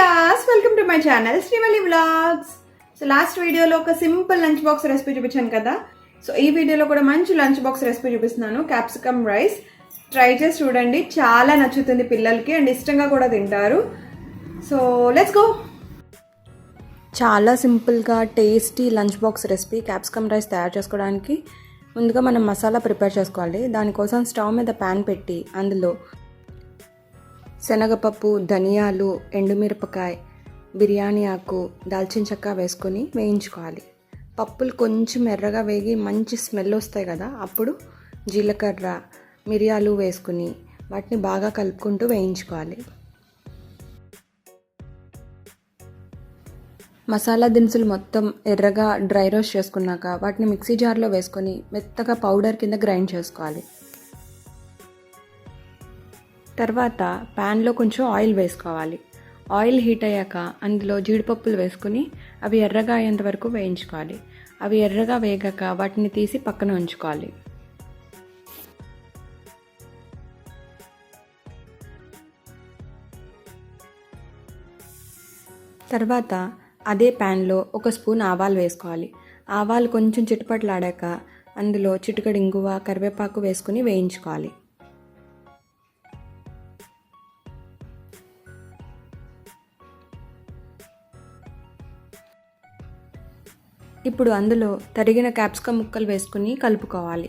As welcome to my channel Srivalli vlogs. So last వీడియోలో ఒక simple lunch box recipe చూపించాను కదా. సో ఈ వీడియోలో కూడా మంచి లంచ్ బాక్స్ రెసిపీ చూపిస్తున్నాను. క్యాప్సికమ్ రైస్ ట్రై చేసి చూడండి, చాలా నచ్చుతుంది పిల్లలకి అండ్ ఇష్టంగా కూడా తింటారు. So let's go. చాలా సింపుల్గా tasty lunch box recipe capsicum rice తయారు చేసుకోవడానికి ముందుగా మనం మసాలా ప్రిపేర్ చేసుకోవాలి. దానికోసం స్టవ్ మీద ప్యాన్ పెట్టి అందులో శనగపప్పు, ధనియాలు, ఎండుమిరపకాయ, బిర్యానీ ఆకు, దాల్చిన చెక్క వేసుకొని వేయించుకోవాలి. పప్పులు కొంచెం ఎర్రగా వేగి మంచి స్మెల్ వస్తాయి కదా, అప్పుడు జీలకర్ర, మిరియాలు వేసుకుని వాటిని బాగా కలుపుకుంటూ వేయించుకోవాలి. మసాలా దినుసులు మొత్తం ఎర్రగా డ్రై రోస్ట్ చేసుకున్నాక వాటిని మిక్సీ జార్లో వేసుకొని మెత్తగా పౌడర్ కింద గ్రైండ్ చేసుకోవాలి. తర్వాత ప్యాన్లో కొంచెం ఆయిల్ వేసుకోవాలి. ఆయిల్ హీట్ అయ్యాక అందులో జీడిపప్పులు వేసుకుని అవి ఎర్రగా అయ్యేంత వరకు వేయించుకోవాలి. అవి ఎర్రగా వేగాక వాటిని తీసి పక్కన ఉంచుకోవాలి. తర్వాత అదే ప్యాన్లో ఒక స్పూన్ ఆవాలు వేసుకోవాలి. ఆవాలు కొంచెం చిటపటలాడాక అందులో చిటికెడు ఇంగువ, కరివేపాకు వేసుకుని వేయించుకోవాలి. ఇప్పుడు అందులో తరిగిన క్యాప్సికమ్ ముక్కలు వేసుకుని కలుపుకోవాలి.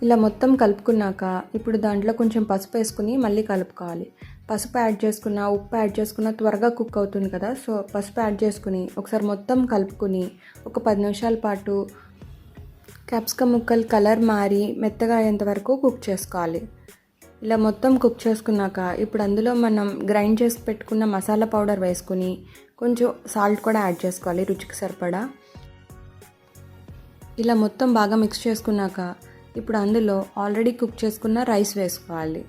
ఇలా మొత్తం కలుపుకున్నాక ఇప్పుడు దాంట్లో కొంచెం పసుపు వేసుకుని మళ్ళీ కలుపుకోవాలి. పసుపు యాడ్ చేసుకున్న, ఉప్పు యాడ్ చేసుకున్న త్వరగా కుక్ అవుతుంది కదా, సో పసుపు యాడ్ చేసుకుని ఒకసారి మొత్తం కలుపుకుని ఒక 10 నిమిషాల పాటు క్యాప్సికమ్ ముక్కలు కలర్ మారి మెత్తగా అయ్యేంత వరకు కుక్ చేసుకోవాలి. ఇలా మొత్తం కుక్ చేసుకున్నాక ఇప్పుడు అందులో మనం గ్రైండ్ చేసి పెట్టుకున్న మసాలా పౌడర్ వేసుకుని కొంచెం సాల్ట్ కూడా యాడ్ చేసుకోవాలి రుచికి సరిపడా. ఇలా మొత్తం బాగా మిక్స్ చేసుకున్నాక ఇప్పుడు అందులో ఆల్రెడీ కుక్ చేసుకున్న రైస్ వేసుకోవాలి.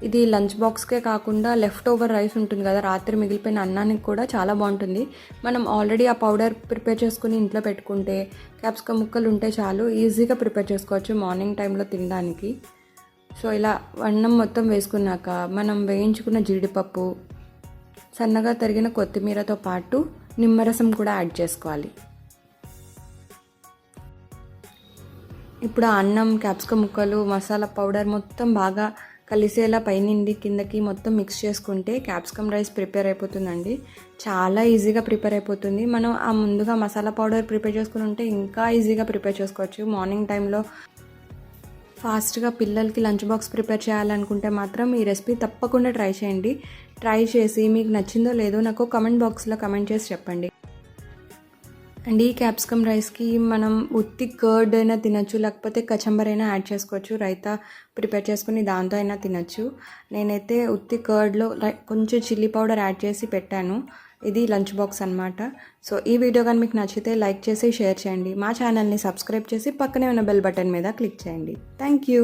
ఇది లంచ్ బాక్స్కే కాకుండా లెఫ్ట్ ఓవర్ రైస్ ఉంటుంది కదా, రాత్రి మిగిలిపోయిన అన్నానికి కూడా చాలా బాగుంటుంది. మనం ఆల్రెడీ ఆ పౌడర్ ప్రిపేర్ చేసుకుని ఇంట్లో పెట్టుకుంటే క్యాప్సికమ్ ముక్కలు ఉంటే చాలు, ఈజీగా ప్రిపేర్ చేసుకోవచ్చు మార్నింగ్ టైంలో తినడానికి. సో ఇలా అన్నం మొత్తం వేసుకున్నాక మనం వేయించుకున్న జీడిపప్పు, సన్నగా తరిగిన కొత్తిమీరతో పాటు నిమ్మరసం కూడా యాడ్ చేసుకోవాలి. ఇప్పుడు ఆ అన్నం, క్యాప్సికమ్ ముక్కలు, మసాలా పౌడర్ మొత్తం బాగా కలిసేలా పైనుండి కిందకి మొత్తం మిక్స్ చేసుకుంటే క్యాప్సికమ్ రైస్ ప్రిపేర్ అయిపోతుందండి. చాలా ఈజీగా ప్రిపేర్ అయిపోతుంది. మనం ఆ ముందుగా మసాలా పౌడర్ ప్రిపేర్ చేసుకుని ఉంటే ఇంకా ఈజీగా ప్రిపేర్ చేసుకోవచ్చు. మార్నింగ్ టైంలో ఫాస్ట్గా పిల్లలకి లంచ్ బాక్స్ ప్రిపేర్ చేయాలనుకుంటే మాత్రం ఈ రెసిపీ తప్పకుండా ట్రై చేయండి. ట్రై చేసి మీకు నచ్చిందో లేదో నాకు కమెంట్ బాక్స్లో కమెంట్ చేసి చెప్పండి. అండ్ ఈ క్యాప్సికమ్ రైస్కి మనం ఉత్తి కర్డ్ అయినా తినచ్చు, లేకపోతే కచంబర్ అయినా యాడ్ చేసుకోవచ్చు. రైతా ప్రిపేర్ చేసుకుని దాంతో అయినా తినచ్చు. నేనైతే ఉత్తి కర్డ్లో కొంచెం చిల్లీ పౌడర్ యాడ్ చేసి పెట్టాను. ఇది లంచ్ బాక్స్ అనమాట. సో ఈ వీడియో కానీ మీకు నచ్చితే లైక్ చేసి షేర్ చేయండి. మా ఛానల్ని సబ్స్క్రైబ్ చేసి పక్కనే ఉన్న బెల్ బటన్ మీద క్లిక్ చేయండి. Thank you.